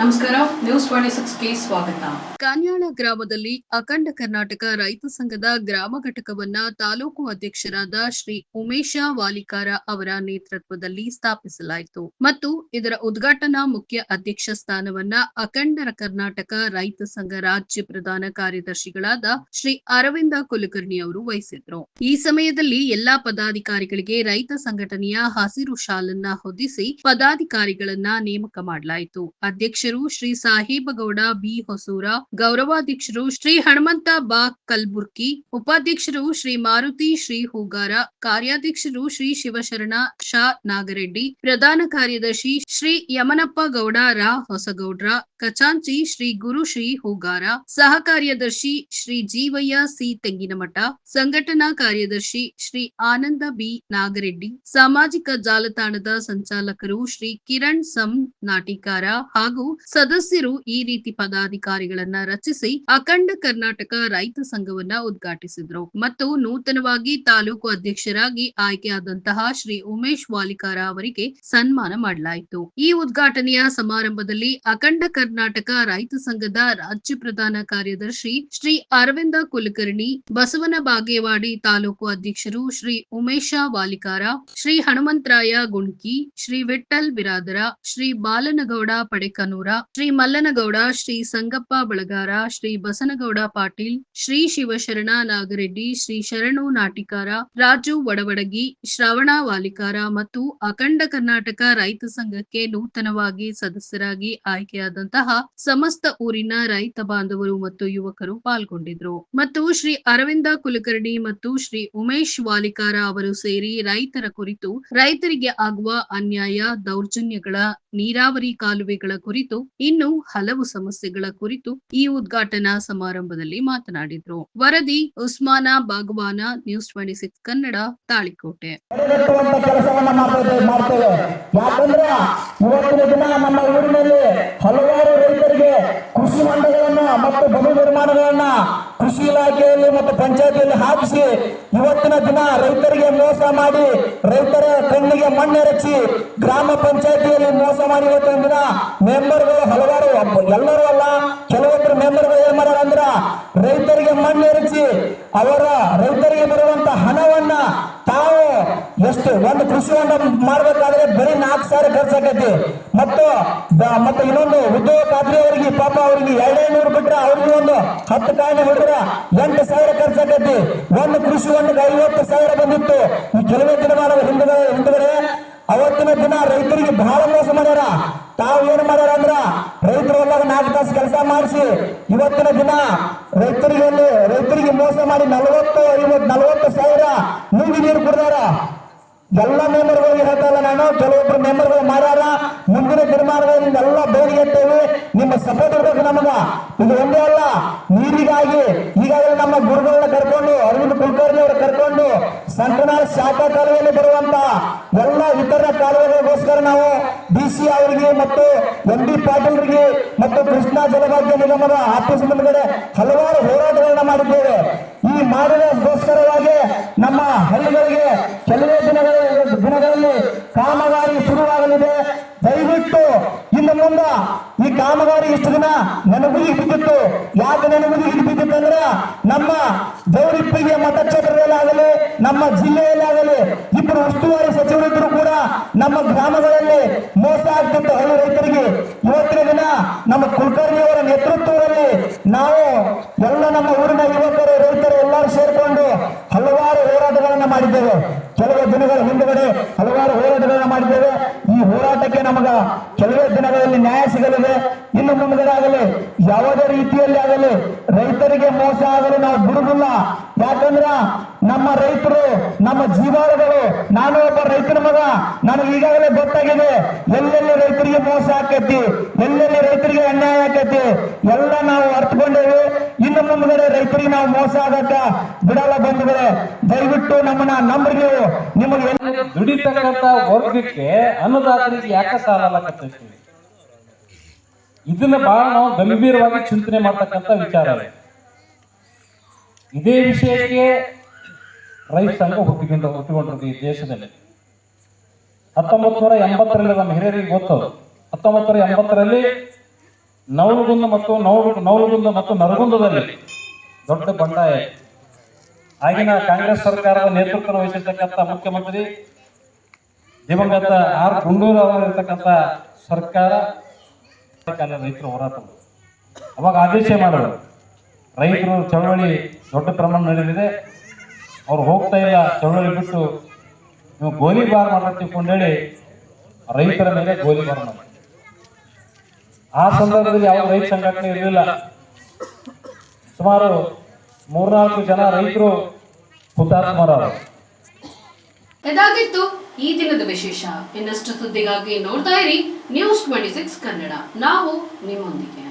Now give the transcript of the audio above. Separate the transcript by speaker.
Speaker 1: ನಮಸ್ಕಾರ, ನ್ಯೂಸ್ 26ಗೆ ಸ್ವಾಗತ.
Speaker 2: ಕಾನ್ಯಾಳ ಗ್ರಾಮದಲ್ಲಿ ಅಖಂಡ ಕರ್ನಾಟಕ ರೈತ ಸಂಘದ ಗ್ರಾಮ ಘಟಕವನ್ನ ತಾಲೂಕು ಅಧ್ಯಕ್ಷರಾದ ಶ್ರೀ ಉಮೇಶ ವಾಲಿಕಾರ ಅವರ ನೇತೃತ್ವದಲ್ಲಿ ಸ್ಥಾಪಿಸಲಾಯಿತು ಮತ್ತು ಇದರ ಉದ್ಘಾಟನಾ ಮುಖ್ಯ ಅಧ್ಯಕ್ಷ ಸ್ಥಾನವನ್ನ ಅಖಂಡ ಕರ್ನಾಟಕ ರೈತ ಸಂಘ ರಾಜ್ಯ ಪ್ರಧಾನ ಕಾರ್ಯದರ್ಶಿಗಳಾದ ಶ್ರೀ ಅರವಿಂದ ಕುಲಕರ್ಣಿ ಅವರು ವಹಿಸಿದ್ರು. ಈ ಸಮಯದಲ್ಲಿ ಎಲ್ಲಾ ಪದಾಧಿಕಾರಿಗಳಿಗೆ ರೈತ ಸಂಘಟನೆಯ ಹಸಿರು ಶಾಲನ್ನ ಹೊದಿಸಿ ಪದಾಧಿಕಾರಿಗಳನ್ನ ನೇಮಕ ಮಾಡಲಾಯಿತು. ಅಧ್ಯಕ್ಷರು ಶ್ರೀ ಸಾಹೇಬಗೌಡ ಬಿ ಹೊಸೂರ, ಗೌರವಾಧ್ಯಕ್ಷರು ಶ್ರೀ ಹನುಮಂತ ಬಾ ಕಲ್ಬುರ್ಕಿ, ಉಪಾಧ್ಯಕ್ಷರು ಶ್ರೀ ಮಾರುತಿ ಶ್ರೀ ಹೂಗಾರ, ಕಾರ್ಯಾಧ್ಯಕ್ಷರು ಶ್ರೀ ಶಿವಶರಣ ಶಾ ನಾಗರೆಡ್ಡಿ, ಪ್ರಧಾನ ಕಾರ್ಯದರ್ಶಿ ಶ್ರೀ ಯಮನಪ್ಪ ಗೌಡ ರಾ ಹೊಸಗೌಡ್ರ, ಖಜಾಂಚಿ ಶ್ರೀ ಗುರು ಶ್ರೀ ಹೂಗಾರ, ಸಹ ಕಾರ್ಯದರ್ಶಿ ಶ್ರೀ ಜೀವಯ್ಯ ಸಿ ತೆಂಗಿನಮಠ, ಸಂಘಟನಾ ಕಾರ್ಯದರ್ಶಿ ಶ್ರೀ ಆನಂದ ಬಿ ನಾಗರೆಡ್ಡಿ, ಸಾಮಾಜಿಕ ಜಾಲತಾಣದ ಸಂಚಾಲಕರು ಶ್ರೀ ಕಿರಣ್ ಸಂ ನಾಟಿಕಾರ ಹಾಗೂ ಸದಸ್ಯರು ಈ ರೀತಿ ಪದಾಧಿಕಾರಿಗಳನ್ನ ರಚಿಸಿ ಅಖಂಡ ಕರ್ನಾಟಕ ರೈತ ಸಂಘವನ್ನ ಉದ್ಘಾಟಿಸಿದ್ರು ಮತ್ತು ನೂತನವಾಗಿ ತಾಲೂಕು ಅಧ್ಯಕ್ಷರಾಗಿ ಆಯ್ಕೆಯಾದಂತಹ ಶ್ರೀ ಉಮೇಶ್ ವಾಲಿಕಾರ ಅವರಿಗೆ ಸನ್ಮಾನ ಮಾಡಲಾಯಿತು. ಈ ಉದ್ಘಾಟನೆಯ ಸಮಾರಂಭದಲ್ಲಿ ಅಖಂಡ ಕರ್ನಾಟಕ ರೈತ ಸಂಘದ ರಾಜ್ಯ ಪ್ರಧಾನ ಕಾರ್ಯದರ್ಶಿ ಶ್ರೀ ಅರವಿಂದ ಕುಲಕರ್ಣಿ, ಬಸವನ ಬಾಗೇವಾಡಿ ತಾಲೂಕು ಅಧ್ಯಕ್ಷರು ಶ್ರೀ ಉಮೇಶ ವಾಲಿಕಾರ, ಶ್ರೀ ಹನುಮಂತರಾಯ ಗುಣ್ಕಿ, ಶ್ರೀ ವಿಠ್ಠಲ್ ಬಿರಾದರ, ಶ್ರೀ ಬಾಲನಗೌಡ ಪಡೆಕನೂರ, ಶ್ರೀ ಮಲ್ಲನಗೌಡ, ಶ್ರೀ ಸಂಗಪ್ಪ ಬಳಗಾರ, ಶ್ರೀ ಬಸನಗೌಡ ಪಾಟೀಲ್, ಶ್ರೀ ಶಿವಶರಣ ನಾಗರೆಡ್ಡಿ, ಶ್ರೀ ಶರಣು ನಾಟಿಕಾರ, ರಾಜು ವಡವಡಗಿ, ಶ್ರವಣ ವಾಲಿಕಾರ ಮತ್ತು ಅಖಂಡ ಕರ್ನಾಟಕ ರೈತ ಸಂಘಕ್ಕೆ ನೂತನವಾಗಿ ಸದಸ್ಯರಾಗಿ ಆಯ್ಕೆಯಾದಂತಹ ಸಮಸ್ತ ಊರಿನ ರೈತ ಬಾಂಧವರು ಮತ್ತು ಯುವಕರು ಪಾಲ್ಗೊಂಡಿದ್ರು ಮತ್ತು ಶ್ರೀ ಅರವಿಂದ ಕುಲಕರ್ಣಿ ಮತ್ತು ಶ್ರೀ ಉಮೇಶ್ ವಾಲಿಕಾರ ಅವರು ಸೇರಿ ರೈತರ ಕುರಿತು, ರೈತರಿಗೆ ಆಗುವ ಅನ್ಯಾಯ, ದೌರ್ಜನ್ಯಗಳ, ನೀರಾವರಿ ಕಾಲುವೆಗಳ ಕುರಿತು ಇನ್ನು ಹಲವು ಸಮಸ್ಯೆಗಳ ಕುರಿತು ಈ ಉದ್ಘಾಟನಾ ಸಮಾರಂಭದಲ್ಲಿ ಮಾತನಾಡಿದ್ರು. ವರದಿ ಉಸ್ಮಾನ ಬಾಗವಾನ, ನ್ಯೂಸ್ 26 ಕನ್ನಡ, ತಾಳಿಕೋಟೆ.
Speaker 3: ಕೆಲಸವನ್ನ ಮಾಡ್ತೇವೆ. ಯಾಕಂದ್ರೆ ಇವತ್ತಿನ ದಿನ ನಮ್ಮ ಊರಿನಲ್ಲಿ ಹಲವಾರು ರೈತರಿಗೆ ಕೃಷಿ ಹೊಂಡಗಳನ್ನ ಮತ್ತು ಭೂಮಿ ನಿರ್ಮಾಣಗಳನ್ನ ಕೃಷಿ ಇಲಾಖೆಯಲ್ಲಿ ಮತ್ತು ಪಂಚಾಯತಿಯಲ್ಲಿ ಹಾಕಿಸಿ ಇವತ್ತಿನ ದಿನ ರೈತರಿಗೆ ಮೋಸ ಮಾಡಿ, ರೈತರ ಕಣ್ಣಿಗೆ ಮಣ್ಣೆರಚಿ, ಗ್ರಾಮ ಪಂಚಾಯತಿಯಲ್ಲಿ ಮೋಸ ಮಾಡಿ ಇವತ್ತಿನ ದಿನ ಮೆಂಬರ್ಗಳು ಹಲವಾರು, ಎಲ್ಲರೂ ಅಲ್ಲ, ಕೆಲವೊಬ್ಬರು ಮೆಂಬರ್ಗಳು ಏನ್ ಮಾಡ್ಯಾರ ಅಂದ್ರ ರೈತರಿಗೆ ಮಣ್ಣೆರಚಿ ಅವರ ರೈತರಿಗೆ ಬರುವಂತ ಹಣವನ್ನ ತಾವು ಎಷ್ಟು ಒಂದು ಕೃಷಿ ಹೊಂಡ ಮಾಡ್ಬೇಕಾದ್ರೆ ಬರೀ 4,000 ಖರ್ಚಾಗೈತಿ. ಮತ್ತು ಇನ್ನೊಂದು ಉದ್ಯೋಗ ಖಾತ್ರಿ ಅವರಿಗೆ ಪಾಪ ಅವ್ರಿಗೆ 200 ಬಿಟ್ರೆ ಅವ್ರಿಗೆ ಒಂದು 10 ಕಾಯಿಲೆ ಹೊಡೆದ್ರೆ 8,000 ಖರ್ಚಾಗೈತಿ. ಒಂದು ಕೃಷಿ ಹೊಂಡಕ್ಕೆ 50,000 ಬಂದಿತ್ತು. ಈ ಕೆಲವೇ ದಿನಮಾನದ ಹಿಂದುಗಡೆ ಅವತ್ತಿನ ದಿನ ರೈತರಿಗೆ ಬಹಳ ಮೋಸ ಮಾಡ್ಯಾರ. ತಾವು ಏನ್ ಮಾಡ್ಯಾರ ಅಂದ್ರ ರೈತರು ಹೊಲ್ದಾಗ 4 ತಾಸು ಕೆಲಸ ಮಾಡಿಸಿ ಇವತ್ತಿನ ದಿನ ರೈತರಿಗೆ ಮೋಸ ಮಾಡಿ 40,000 ನುಂಗಿ ನೀರು ಕುಡ್ದಾರ. ಎಲ್ಲ ಮೆಂಬರ್ಗಳಿಗೆ ಹೇಳ್ತಾಯಿಲ್ಲ ನಾನು, ಕೆಲವೊಬ್ರು ಮೆಂಬರ್ಗಳು ಮಾಡ್ಯಾರ. ಮುಂದಿನ ತೀರ್ಮಾನದಲ್ಲಿ ಎಲ್ಲ ಬೇಡಿಗೆತ್ತೇವೆ, ನಿಮ್ಮ ಸಪೋರ್ಟ್ ಇರಬೇಕು ನಮಗ. ಇದು ಒಂದೇ ಅಲ್ಲ, ನೀರಿಗಾಗಿ ಈಗಾಗಲೇ ನಮ್ಮ ಗುರುಗಳನ್ನ ಕರ್ಕೊಂಡು, ಅರವಿಂದ ಕುಲಕರ್ಣಿ ಅವರು ಕರ್ಕೊಂಡು ಸಂಕನಾಳ ಶಾಖಾ ಕಾಲುವೆಯಲ್ಲಿ ಬರುವಂತ ಎಲ್ಲ ವಿತರಣಾ ಕಾಲುವೆಗಳಿಗೋಸ್ಕರ ನಾವು DC ಅವರಿಗೆ ಮತ್ತು MD ಪಾಟೀಲ್ರಿಗೆ ಮತ್ತು ಕೃಷ್ಣಾ ಜಲಭಾಗ್ಯ ನಿಗಮದ ಆಫೀಸ್ ಮುಂದೆ ಹಲವಾರು ಹೋರಾಟಗಳನ್ನ ಮಾಡಿದ್ದೇವೆ. ಈ ಮಾಡಿದಗೋಸ್ಕರವಾಗಿ ನಮ್ಮ ಹಳ್ಳಿಗಳಿಗೆ ಕೆಲವೇ ದಿನಗಳಲ್ಲಿ ಕಾಮಗಾರಿ ಶುರುವಾಗಲಿದೆ. ದಯವಿಟ್ಟು ಇನ್ನು ಮುಂದ ಈ ಕಾಮಗಾರಿ ಇಷ್ಟು ದಿನ ನೆನಗುದಿಗೆ ಬಿದ್ದಿತ್ತು. ಯಾಕೆ ನೆನಗುದಿಗೆ ಬಿದ್ದಿತ್ತಂದ್ರೆ ನಮ್ಮ ದೇವರಿಪ್ಪಿಗೆ ಮತಕ್ಷೇತ್ರದಲ್ಲಾಗಲಿ, ನಮ್ಮ ಜಿಲ್ಲೆಯಲ್ಲಾಗಲಿ ಇಬ್ಬರು ಉಸ್ತುವಾರಿ ಸಚಿವರಿದ್ರು ಕೂಡ ನಮ್ಮ ಗ್ರಾಮಗಳಲ್ಲಿ ಮೋಸ ಆಗ್ತಿತ್ತು ಹಳ್ಳಿ ರೈತರಿಗೆ. ಇವತ್ತಿನ ದಿನ ನಮ್ಮ ಕುಲಕರ್ಣಿ ಅವರ ನೇತೃತ್ವದಲ್ಲಿ ನಾವು ಎಲ್ಲ ನಮ್ಮ ಊರಿನ ಯುವಕರು, ರೈತರು ಎಲ್ಲರೂ ಸೇರ್ಕೊಂಡು ಹಲವಾರು ಹೋರಾಟಗಳನ್ನ ಮಾಡಿದ್ದೇವೆ. ಕೆಲವೇ ದಿನಗಳ ಹಿಂದುಗಡೆ ಹಲವಾರು ಹೋರಾಟಗಳನ್ನ ಮಾಡಿದ್ದೇವೆ. ಈ ಹೋರಾಟಕ್ಕೆ ನಮಗ ಕೆಲವೇ ದಿನಗಳಲ್ಲಿ ನ್ಯಾಯ ಸಿಗಲಿದೆ. ಇನ್ನು ಮುಂದೆ ಆಗಲಿ ಯಾವುದೇ ರೀತಿಯಲ್ಲಿ ಆಗಲಿ ರೈತರಿಗೆ ಮೋಸ ಆಗಲು ನಾವು ಬಿಡುವುದಿಲ್ಲ. ಯಾಕಂದ್ರ ನಮ್ಮ ರೈತರು ನಮ್ಮ ಜೀವಾಳುಗಳು. ನಾನು ಒಬ್ಬ ರೈತರ ಮಗ, ನನಗೆ ಈಗಾಗಲೇ ಗೊತ್ತಾಗಿದೆ ಎಲ್ಲೆಲ್ಲಿ ರೈತರಿಗೆ ಮೋಸ ಆಕೈತಿ, ಎಲ್ಲೆಲ್ಲಿ ರೈತರಿಗೆ ಅನ್ಯಾಯ ಆಕೈತಿ, ಎಲ್ಲ ನಾವು ಅರ್ಥಕೊಂಡೇವೆ. ಇನ್ನು ಮುಂದೆ ರೈತರಿಗೆ ನಾವು ಮೋಸ ಆಗಕ್ಕ ಬಿಡಲ್ಲ. ಬಂಧುಗಳೇ, ದಯವಿಟ್ಟು ನಮ್ಮನ್ನ ನಂಬ್ರಿ. ನೀವು ನಿಮಗೆ
Speaker 4: ದುಡಿತಕ್ಕಂತ ವರ್ಗಕ್ಕೆ ಅನ್ನದಾತರಿಗೆ ಯಾಕೆ ಸಾಲ ಕಟ್ಟಿಸ್ತೀವಿ? ಇದನ್ನ ಬಹಳ ನಾವು ಗಂಭೀರವಾಗಿ ಚಿಂತನೆ ಮಾಡ್ತಕ್ಕಂಥ ವಿಚಾರ. ಇದೇ ವಿಷಯಕ್ಕೆ ರೈತ ಸಂಘ ಹುಟ್ಟಿಕೊಂಡಿರೋದು ಈ ದೇಶದಲ್ಲಿ 1980ರಲ್ಲಿ ನಮ್ಮ ಹಿರಿಯರಿಗೆ ಗೊತ್ತು. 1980ರಲ್ಲಿ ನವಲಗುಂದ ಮತ್ತು ನರಗುಂದದಲ್ಲಿ ದೊಡ್ಡ ಬಂಡಾಯ. ಆಗಿನ ಕಾಂಗ್ರೆಸ್ ಸರ್ಕಾರದ ನೇತೃತ್ವ ವಹಿಸಿರ್ತಕ್ಕಂಥ ಮುಖ್ಯಮಂತ್ರಿ ದಿವಂಗತ ಆರ್ ಗುಂಡೂರಾವ್ ಅವರು ಇರ್ತಕ್ಕಂಥ ಸರ್ಕಾರ ರೈತರು ಹೋರಾಟ ಅವಾಗ ಆದೇಶ ಮಾಡಿದ್ರು. ರೈತರು ಚಳವಳಿ ದೊಡ್ಡ ಪ್ರಮಾಣ ನಡೆದಿದೆ, ಅವ್ರು ಹೋಗ್ತಾ ಇಲ್ಲ, ಚಳವಳಿ ಬಿಟ್ಟು ನೀವು ಗೋಲಿಬಾರ್ ಮಾಡಬೇಕಂತೇಳಿ ರೈತರ ಮೇಲೆ ಗೋಲಿಬಾರ್ ಮಾಡಿ. ಆ ಸಂದರ್ಭದಲ್ಲಿ ಯಾವ ರೈತ ಸಂಘಟನೆ ಇರಲಿಲ್ಲ. ಸುಮಾರು 3-4 ಜನ ರೈತರು ಹುತಾತ್ಮರಾದರು.
Speaker 2: ಇದಾಗಿತ್ತು ಈ ದಿನದ ವಿಶೇಷ. ಇನ್ನಷ್ಟು ಸುದ್ದಿಗಾಗಿ ನೋಡ್ತಾ ಇರಿ News 26 ಕನ್ನಡ. ನಾವು ನಿಮ್ಮೊಂದಿಗೆ.